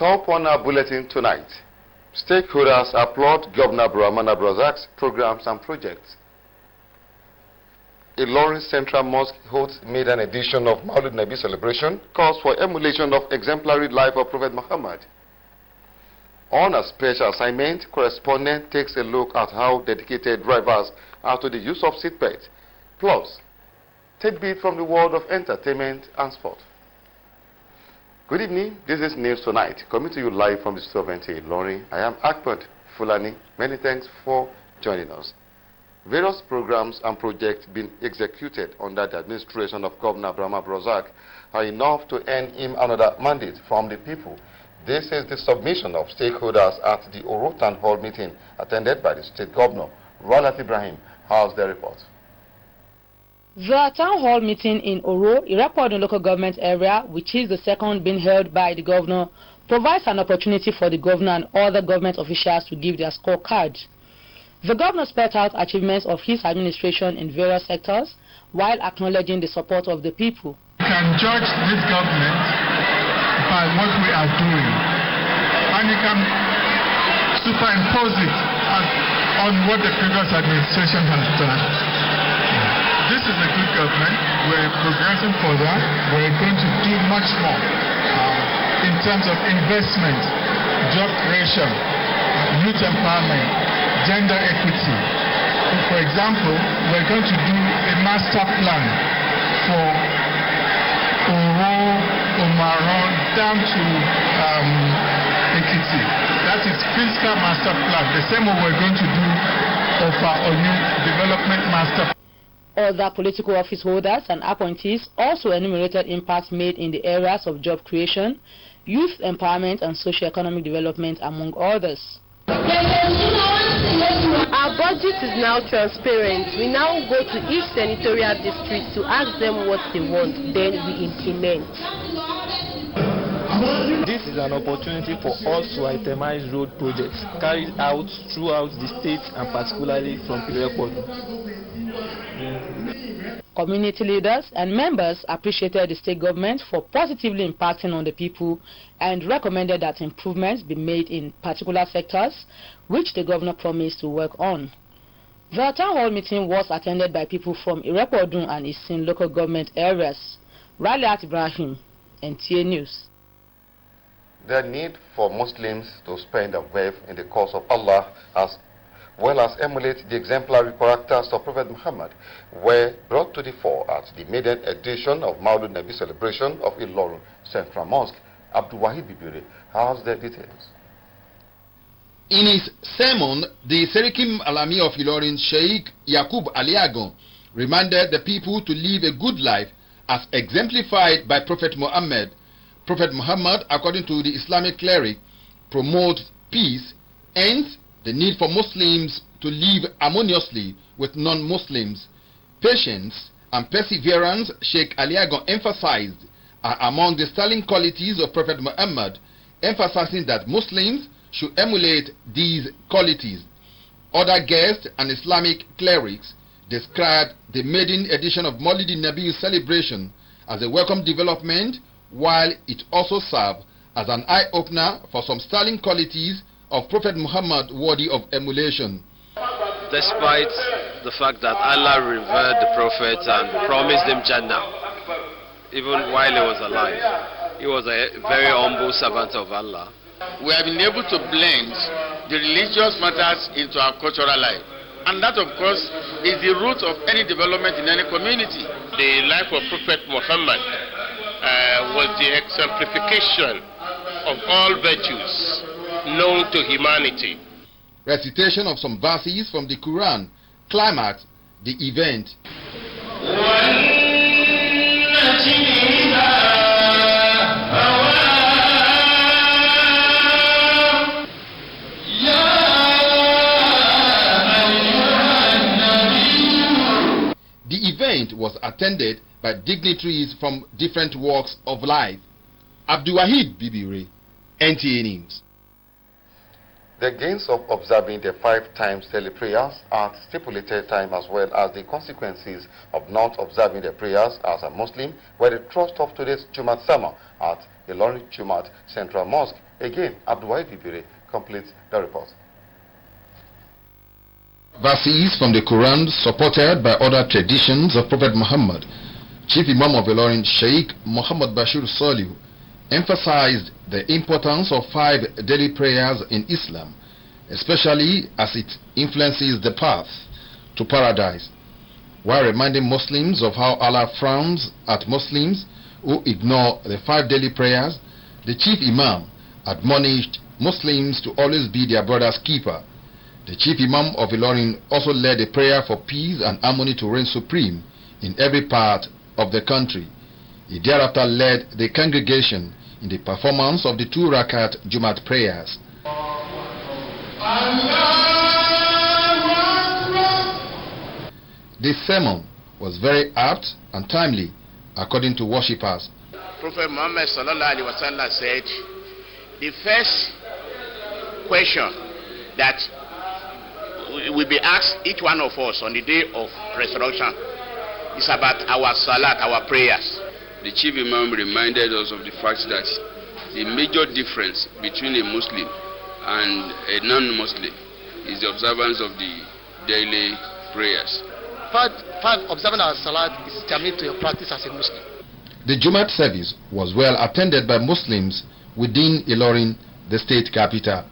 Up on our bulletin tonight, stakeholders applaud Governor Abdulrahman Abdulrazak's programs and projects. Ilorin Central Mosque holds maiden edition of Maulud Nabi celebration, calls for emulation of exemplary life of Prophet Muhammad. On a special assignment, correspondent takes a look at how dedicated drivers are to the use of seatbelts. Plus, tidbit from the world of entertainment and sport. Good evening, this is News Tonight, coming to you live from the studio of NTA ILORIN. I am Akpad Fulani. Many thanks for joining us. Various programs and projects being executed under the administration of Governor Abdulrahman Abdulrazak are enough to earn him another mandate from the people. This is the submission of stakeholders at the Oro Town Hall meeting attended by the State Governor. Roland Ibrahim has the report. The town hall meeting in Oro, Irepodu local government area, which is the second being held by the governor, provides an opportunity for the governor and other government officials to give their scorecard. The governor spelled out achievements of his administration in various sectors while acknowledging the support of the people. You can judge this government by what we are doing, and you can superimpose it on what the previous administration has done. This is a good government. We're progressing further. We're going to do much more in terms of investment, job creation, youth empowerment, gender equity. For example, we're going to do a master plan for Oro, Omaron, down to Ekiti. That is fiscal master plan. The same way we're going to do of our new development master plan. Other political office holders and appointees also enumerated impacts made in the areas of job creation, youth empowerment and socio-economic development, among others. Our budget is now transparent. We now go to each senatorial district to ask them what they want, then we implement. This is an opportunity for us to itemize road projects carried out throughout the state and particularly from Irepodu. Community leaders and members appreciated the state government for positively impacting on the people and recommended that improvements be made in particular sectors which the governor promised to work on. The town hall meeting was attended by people from Irepodu and Isin local government areas. Roland Ibrahim, NTA News. The need for Muslims to spend their wealth in the cause of Allah as well as emulate the exemplary characters of Prophet Muhammad were brought to the fore at the maiden edition of Maulud Nabi celebration of Ilorin Central Mosque. Abdul Wahid Bibiri has the details. In his sermon, the Serikim Alami of Ilorin, Sheikh Yakub Aliagon, reminded the people to live a good life as exemplified by Prophet Muhammad. Prophet Muhammad, according to the Islamic cleric, promotes peace and the need for Muslims to live harmoniously with non-Muslims. Patience and perseverance, Sheikh Aliagon emphasized, are among the sterling qualities of Prophet Muhammad, emphasizing that Muslims should emulate these qualities. Other guests and Islamic clerics described the maiden edition of Maulid Nabi celebration as a welcome development, while it also served as an eye-opener for some sterling qualities of Prophet Muhammad worthy of emulation. Despite the fact that Allah revered the Prophet and promised him Jannah, even while he was alive, he was a very humble servant of Allah. We have been able to blend the religious matters into our cultural life. And that, of course, is the root of any development in any community. The life of Prophet Muhammad was the exemplification of all virtues known to humanity. Recitation of some verses from the Quran climaxed the event. The event was attended by dignitaries from different walks of life. Abdul Wahid Bibiri, NTA News. The gains of observing the 5 times daily prayers at stipulated time as well as the consequences of not observing the prayers as a Muslim were the thrust of today's Jumat sermon at Ilorin Jumat Central Mosque Again, Abdulwahid Ibire completes the report. Verses from the Quran supported by other traditions of Prophet Muhammad, Chief Imam of Ilorin Sheikh Muhammad Bashir Solihu emphasized the importance of 5 daily prayers in Islam, especially as it influences the path to paradise, while reminding Muslims of how Allah frowns at Muslims who ignore the 5 daily prayers. The Chief Imam admonished Muslims to always be their brother's keeper. The Chief Imam of Ilorin also led a prayer for peace and harmony to reign supreme in every part of the country. He thereafter led the congregation in the performance of the 2 Rakat Jumat prayers. This sermon was very apt and timely, according to worshippers. Prophet Muhammad sallallahu alaihi wasallam said, the first question that will be asked each one of us on the day of resurrection is about our salat, our prayers. The Chief Imam reminded us of the fact that the major difference between a Muslim and a non-Muslim is the observance of the daily prayers. Observing our salat is determined to your practice as a Muslim. The Jumat service was well attended by Muslims within Ilorin, the state capital.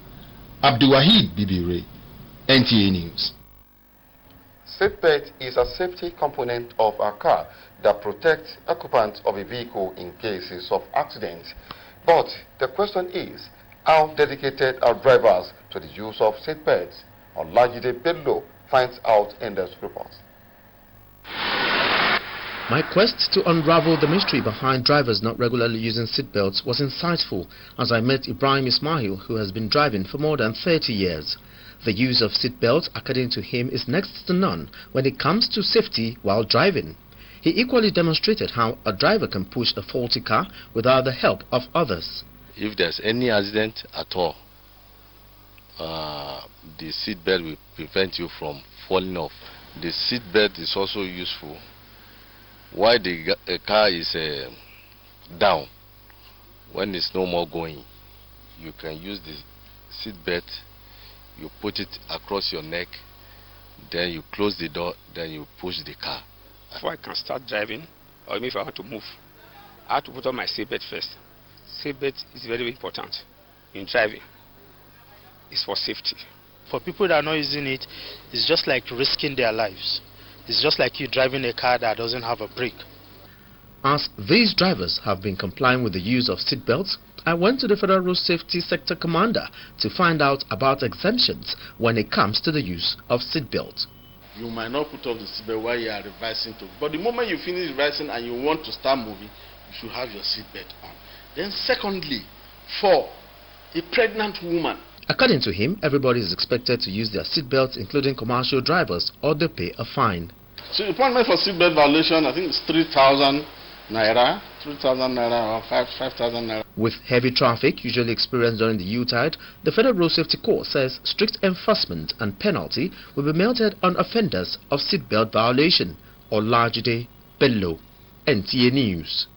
Abdulwahid Ibire, NTA News. Seatbelt is a safety component of a car that protects occupants of a vehicle in cases of accidents. But the question is, how dedicated are drivers to the use of seatbelts? Olajide Bello finds out in this report. My quest to unravel the mystery behind drivers not regularly using seatbelts was insightful as I met Ibrahim Ismail, who has been driving for more than 30 years. The use of seatbelts, according to him, is next to none when it comes to safety while driving. He equally demonstrated how a driver can push a faulty car without the help of others. If there's any accident at all, the seatbelt will prevent you from falling off. The seatbelt is also useful while the car is down. When it's no more going, you can use the seatbelt, you put it across your neck, then you close the door, then you push the car. Before I can start driving, or even if I want to move, I have to put on my seatbelt first. Seatbelt is very, very important in driving. It's for safety. For people that are not using it, it's just like risking their lives. It's just like you driving a car that doesn't have a brake. As these drivers have been complying with the use of seatbelts, I went to the Federal Road Safety Sector Commander to find out about exemptions when it comes to the use of seatbelts. You might not put off the seatbelt while you are reversing to, but the moment you finish reversing and you want to start moving, you should have your seatbelt on. Then secondly, for a pregnant woman, according to him, everybody is expected to use their seatbelts, including commercial drivers, or they pay a fine. So the punishment for seatbelt violation, I think it's 3,000 naira, 3,000 naira or 5,000 naira. With heavy traffic usually experienced during the U-tide, the Federal Road Safety Corps says strict enforcement and penalty will be meted on offenders of seatbelt violation. Olajide Bello, NTA News.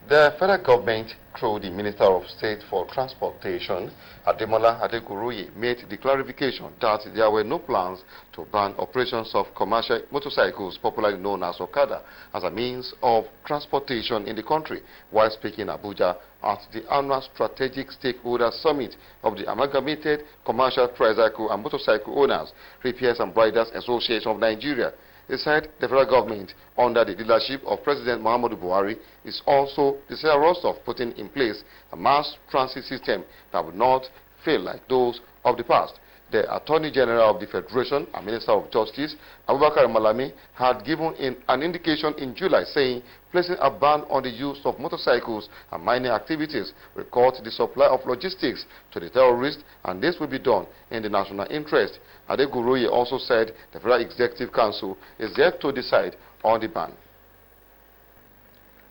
The federal government, through the Minister of State for Transportation, Ademola Adeguruyi, made the clarification that there were no plans to ban operations of commercial motorcycles, popularly known as Okada, as a means of transportation in the country, while speaking in Abuja at the annual Strategic Stakeholder Summit of the Amalgamated Commercial Tricycle and Motorcycle Owners, Repairs and Riders Association of Nigeria. He said the federal government, under the leadership of President Muhammadu Buhari, is also desirous of putting in place a mass transit system that would not fail like those of the past. The Attorney General of the Federation and Minister of Justice, Abubakar Malami, had given an indication in July saying placing a ban on the use of motorcycles and mining activities will cut the supply of logistics to the terrorists, and this will be done in the national interest. Adeguruyi also said the Federal Executive Council is yet to decide on the ban.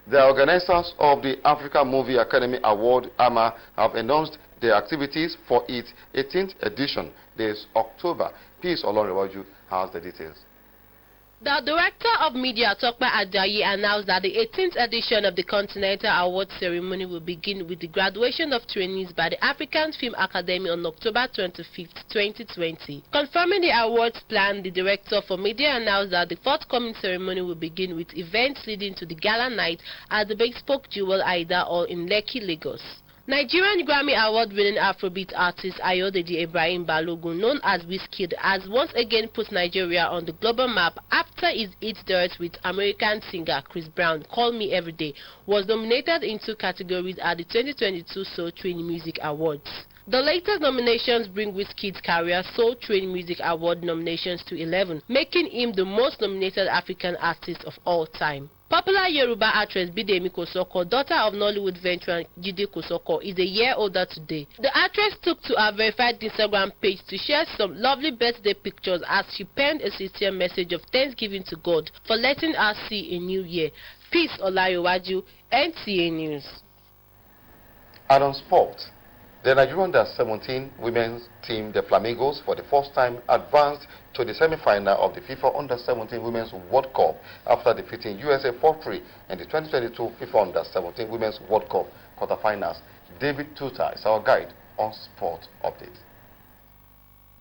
The organizers of the Africa Movie Academy Award, AMA, have announced their activities for its 18th edition this October. Peace Olorewaju has the details. The Director of Media, Tokpa Ajayi, announced that the 18th edition of the Continental Awards ceremony will begin with the graduation of trainees by the African Film Academy on October 25th, 2020. Confirming the awards plan, the Director for Media announced that the forthcoming ceremony will begin with events leading to the gala night at the Bespoke Jewel Aida Hall in Lekki, Lagos. Nigerian Grammy Award-winning Afrobeat artist Ayodeji Ibrahim Balogun, known as Wizkid, has once again put Nigeria on the global map after his hit duet with American singer Chris Brown, Call Me Everyday, was nominated in 2 categories at the 2022 Soul Train Music Awards. The latest nominations bring Wizkid's career Soul Train Music Award nominations to 11, making him the most nominated African artist of all time. Popular Yoruba actress Bidemi Kosoko, daughter of Nollywood veteran Jide Kosoko, is a year older today. The actress took to her verified Instagram page to share some lovely birthday pictures as she penned a sincere message of thanksgiving to God for letting her see a new year. Peace Olayowaju, NTA News. And on sport, the Nigerian Under-17 women's team, the Flamingos, for the first time advanced to the semi-final of the FIFA Under-17 Women's World Cup after defeating USA 4-3 in the 2022 FIFA Under-17 Women's World Cup quarterfinals. David Tuta is our guide on Sport Update.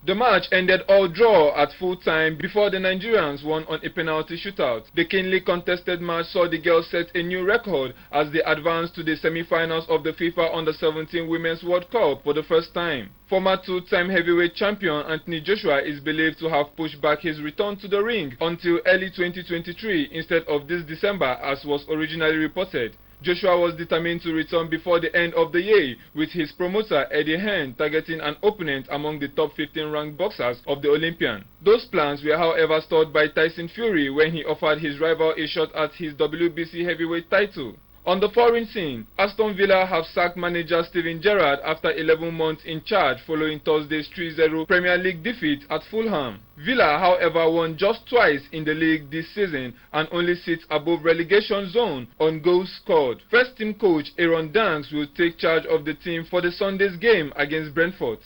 The match ended all draw at full time before the Nigerians won on a penalty shootout. The keenly contested match saw the girls set a new record as they advanced to the semi-finals of the FIFA Under-17 Women's World Cup for the first time. Former 2-time heavyweight champion Anthony Joshua is believed to have pushed back his return to the ring until early 2023 instead of this December as was originally reported. Joshua was determined to return before the end of the year, with his promoter Eddie Hearn targeting an opponent among the top 15 ranked boxers of the Olympian. Those plans were however stalled by Tyson Fury when he offered his rival a shot at his WBC heavyweight title. On the foreign scene, Aston Villa have sacked manager Steven Gerrard after 11 months in charge following Thursday's 3-0 Premier League defeat at Fulham. Villa, however, won just twice in the league this season and only sits above relegation zone on goals scored. First team coach Aaron Danks will take charge of the team for the Sunday's game against Brentford.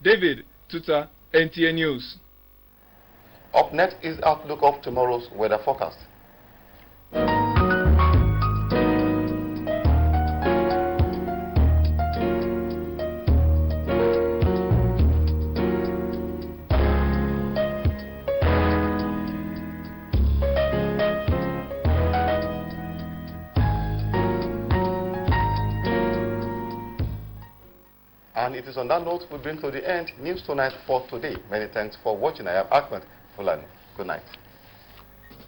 David Tuta, NTA News. Up next is outlook of tomorrow's weather forecast. And it is on that note we bring to the end News Tonight for today. Many thanks for watching. I am Ahmed Fulani. Good night.